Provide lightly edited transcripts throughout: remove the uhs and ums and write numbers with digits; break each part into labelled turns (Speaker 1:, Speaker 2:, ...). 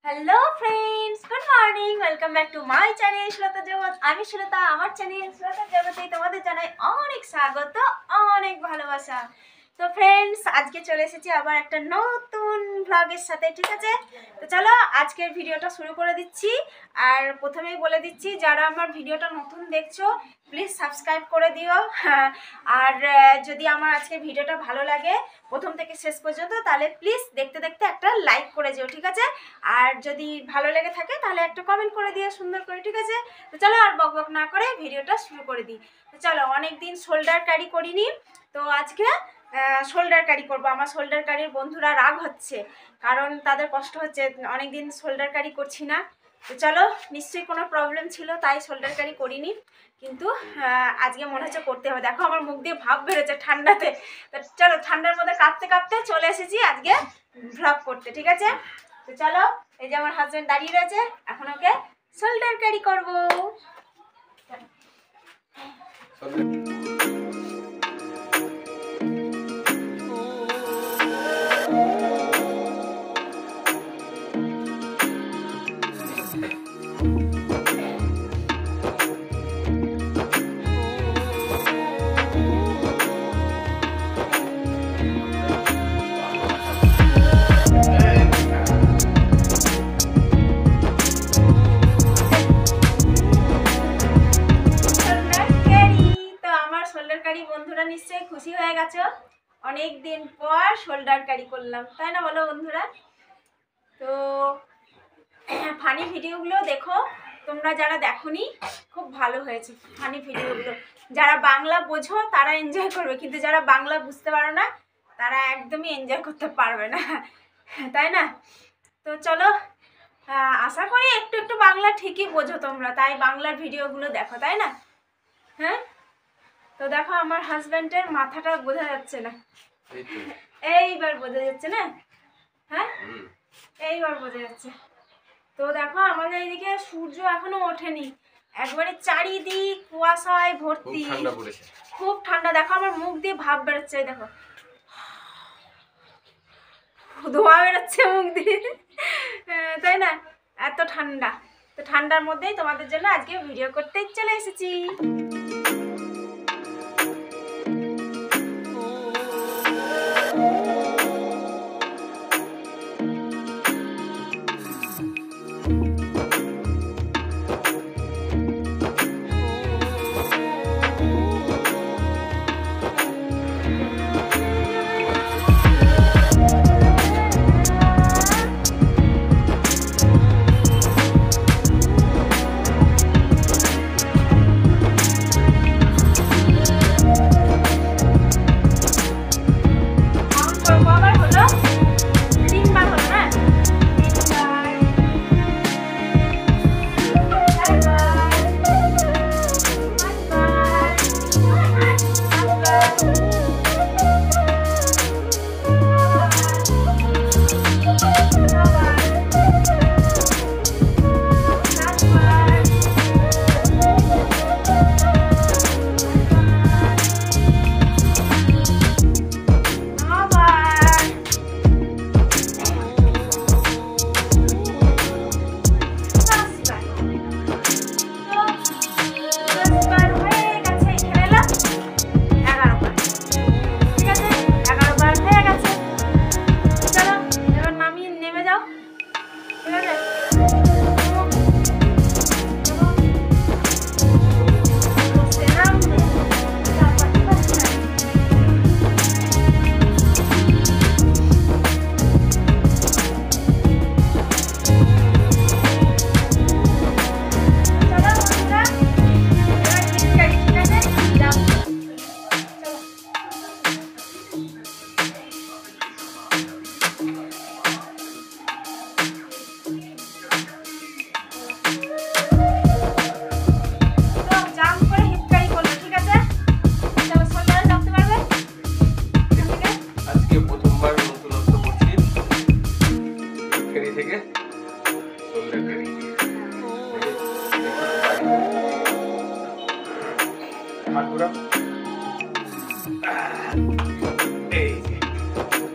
Speaker 1: Hello friends, good morning. Welcome back to my channel শ্রোতা জগৎ। আমি শ্রোতা, আমার চ্যানেল শ্রোতা জগতে তোমাদের জানাই অনেক স্বাগত, অনেক ভালোবাসা। তো ফ্রেন্ডস, আজকে চলে এসেছি আবার একটা নতুন ভ্লগের সাথে, ঠিক আছে? তো চলো আজকের ভিডিওটা শুরু করে দিচ্ছি। আর প্রথমেই বলে দিচ্ছি, যারা আমার ভিডিওটা নতুন দেখছো প্লিজ সাবস্ক্রাইব করে দিও। আর যদি আমার আজকের ভিডিওটা ভালো লাগে প্রথম থেকে শেষ পর্যন্ত, তাহলে প্লিজ দেখতে দেখতে একটা লাইক করে যেও, ঠিক আছে? আর যদি ভালো লেগে থাকে তাহলে একটা কমেন্ট করে দিও সুন্দর করে, ঠিক আছে? তো চলো আর বক বক না করে ভিডিওটা শুরু করে দিই। তো চলো, অনেকদিন শোল্ডার ক্যারি করিনি, তো আজকে শোল্ডার ক্যারি করবো। আমার শোল্ডার ক্যারির বন্ধুরা রাগ হচ্ছে, কারণ তাদের কষ্ট হচ্ছে, অনেকদিন শোল্ডার ক্যারি করছি না। তো চলো, নিশ্চয়ই কোনো প্রবলেম ছিল তাই শোল্ডার ক্যারি করিনি, কিন্তু আজকে মনে হচ্ছে করতে হবে। দেখো আমার মুখ দিয়ে ভাব বেরোচ্ছে ঠান্ডাতে। তো চলো, ঠান্ডার মধ্যে কাঁপতে কাঁপতে চলে এসেছি আজকে ভ্লগ করতে, ঠিক আছে? তো চলো, এই যে আমার হাজবেন্ড দাঁড়িয়ে রয়েছে, এখন ওকে শোল্ডার ক্যারি করবো। বন্ধুরা নিশ্চয়ই খুশি হয়ে গেছো, অনেক দিন পর শোল্ডার ক্যারি করলাম, তাই না বলো বন্ধুরা? তো ফানি ভিডিওগুলো দেখো তোমরা, যারা দেখোনি খুব ভালো হয়েছে ফানি ভিডিওগুলো। যারা বাংলা বোঝো তারা এনজয় করবে, কিন্তু যারা বাংলা বুঝতে পারো না তারা একদমই এনজয় করতে পারবে না, তাই না? তো চলো, আশা করি একটু একটু বাংলা ঠিকই বোঝো তোমরা, তাই বাংলার ভিডিওগুলো দেখো, তাই না? হ্যাঁ, তো দেখো আমার হাজব্যান্ডের মাথাটা বোঝা যাচ্ছে না, এইবার বোঝা যাচ্ছে না? হ্যাঁ, এইবার বোঝা যাচ্ছে। তো দেখো আমাদের এইদিকে সূর্য এখনো ওঠেনি, একবারে চারিদিক কুয়াশায় ভর্তি, খুব ঠান্ডা। দেখো আমার মুখ দিয়ে ভাব বেরোচ্ছে, দেখো ধোঁয়া বেরোচ্ছে মুখ দিয়ে, তাই না? এত ঠান্ডা। তো ঠান্ডার মধ্যেই তোমাদের জন্য আজকে ভিডিও করতে চলে এসেছি।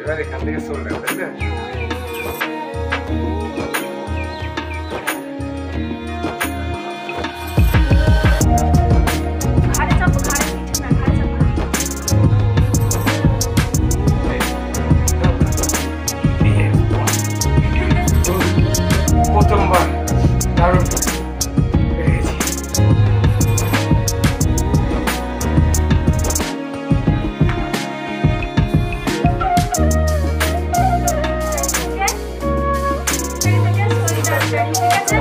Speaker 1: এবার এখান থেকে শোল্ডার, তাই না? রেডি, ঠিক আছে?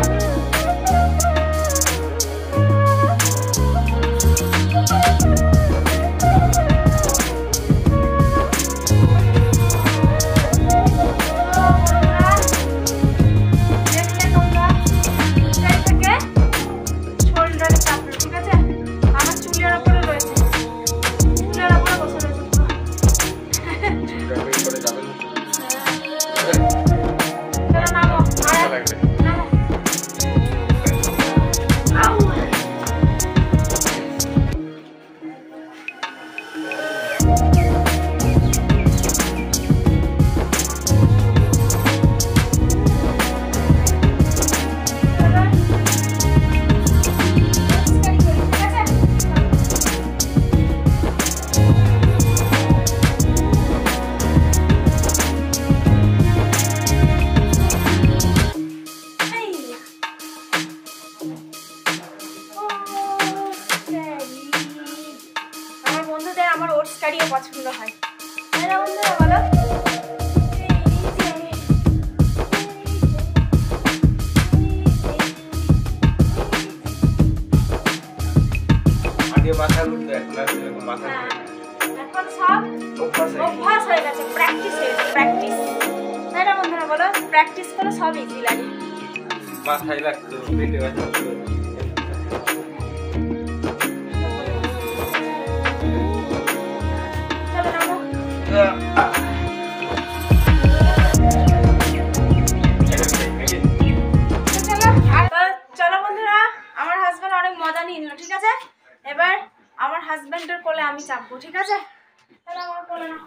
Speaker 1: আমার ওটস কারিয়ে পছন্দ হয়, তাই না বন্ধুরা বলো? এখন সব অভ্যাস হয়ে গেছে, প্র্যাকটিস হয়ে গেছে, প্র্যাকটিস, তাই না বন্ধুরা বলো? প্র্যাকটিস করে সব ইজি লাগে।
Speaker 2: মাথায় লাগতো পেটে ব্যথা হতো।
Speaker 1: চলো বন্ধুরা, আমার হাজবেন্ড অনেক মজা নিয়ে নিল, ঠিক আছে? এবার আমার হাজবেন্ডের কোলে আমি চাপবো, ঠিক আছে? তাহলে আমার কোলে না।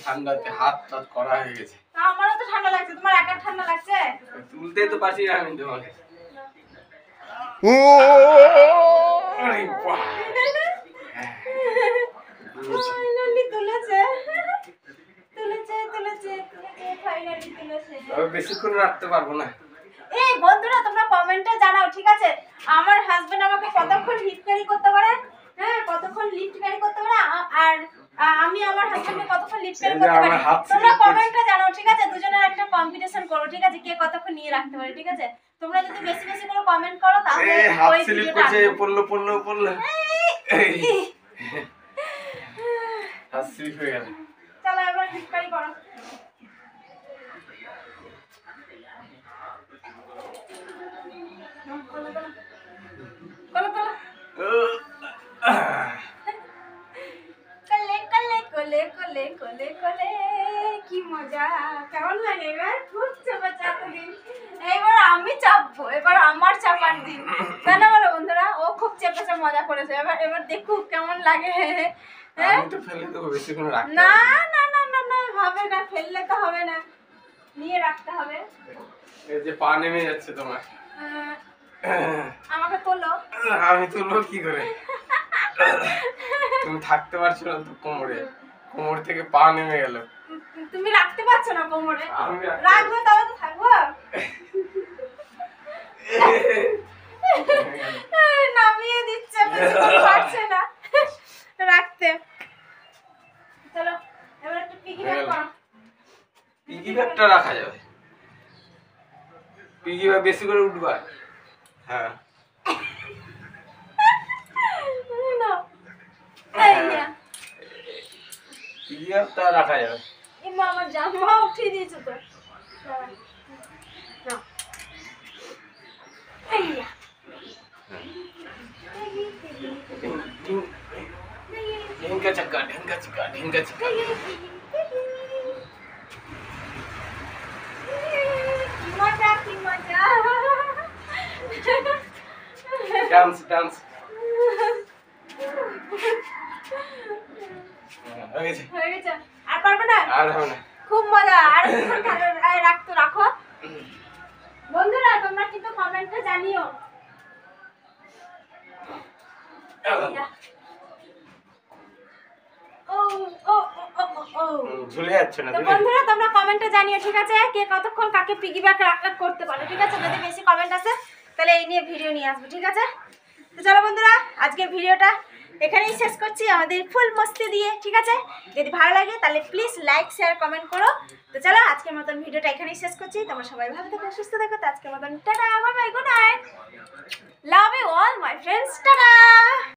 Speaker 2: ঠান্ডাতে হাত টাত করা হয়ে গেছে।
Speaker 1: আমারও তো ঠান্ডা লাগছে, তোমার একা ঠান্ডা লাগছে?
Speaker 2: তুলতে তো পারছি না আমি তোমাকে। বেশিক্ষণ রাখতে পারবো না।
Speaker 1: এই বন্ধুরা তোমরা কমেন্টে জানাও, ঠিক আছে? আমার হাজবেন্ড আমাকে কতক্ষণ লিফট ক্যারি করতে পারে, হ্যাঁ কতক্ষণ লিফট ক্যারি করতে পারে, আর আমি আমার হাজবেন্ডকে কতক্ষণ লিফট ক্যারি করতে পারি। তোমরা কমেন্টে জানাও, ঠিক আছে? দুজনের একটা কম্পিটিশন করো, ঠিক আছে? কে কতক্ষণ নিয়ে রাখতে পারে, ঠিক আছে? তোমরা যদি বেশি বেশি করে কমেন্ট করো তাহলে
Speaker 2: হাত স্লিপ করছে, পড়লো হাত স্লিপ হয়ে গেল।
Speaker 1: চলো এবার লিফট ক্যারি করো। কি মজা, কেমন লাগে? এবার খুব চাপাচ্ছে এতদিন, এবার আমি চাপবো, এবার আমার চাপার দিন, তাই না বলো বন্ধুরা? ও খুব চেপেছে, মজা করেছে, এবার দেখুক কেমন লাগে। না না না না না, হবে না, ফেললে তো হবে না, নিয়ে রাখতে হবে।
Speaker 2: এই যে পা নেমে যাচ্ছে তোমার।
Speaker 1: আমাকে তোলো।
Speaker 2: আমি তুলবো কি করে? তুমি থাকতে পারছো না তো কোমরে, কোমর থেকে পা নেমে গেল।
Speaker 1: তুমি রাখতে পারছো না কোমরে? রাখবো তবে তো থাকবো। নামিয়ে দিচ্ছে, পারছে না রাখতে। চলো এবার একটু পিগি ব্যাগ করো।
Speaker 2: পিগি ব্যাগটা রাখা যাবে, পিগি ব্যাগ বেশি করে উঠবা। হ্যাঁ পিগি ব্যাগটা রাখা যাবে।
Speaker 1: এমা আমার জামা উঠিয়ে দিয়েছো তো।
Speaker 2: ढेंगा चक्का ढेंगा चक्का ढेंगा चक्का।
Speaker 1: मजा की मजा।
Speaker 2: Dance dance. হয়ে গেছে।
Speaker 1: আর পারবে না?
Speaker 2: আর হবে না।
Speaker 1: খুব মজা। আর রাখো। বন্ধুরা তোমরা কিন্তু কমেন্টে জানিও। ও ও ও ও ও
Speaker 2: ঝুলে যাচ্ছে না
Speaker 1: তো
Speaker 2: ঝুলে
Speaker 1: বন্ধুরা তোমরা কমেন্টে জানিও, ঠিক আছে, কে কতক্ষণ কাকে পিগিব্যাক করতে পারে, ঠিক আছে। যদি বেশি কমেন্ট আসে তাহলে এই নিয়ে ভিডিও নিয়ে আসবো, ঠিক আছে। তো চলো বন্ধুরা, আজকের ভিডিওটা এখানেই শেষ করছি আমাদের ফুল মস্তি দিয়ে, ঠিক আছে। যদি ভালো লাগে তাহলে প্লিজ লাইক শেয়ার কমেন্ট করো। তো চলো আজকের মতন ভিডিওটা এখানেই শেষ করছি। তোমরা সবাই ভালো থেকো, সুস্থ থেকো। তো আজকের মতন tata, bye bye, good night, love you all my friends, tata.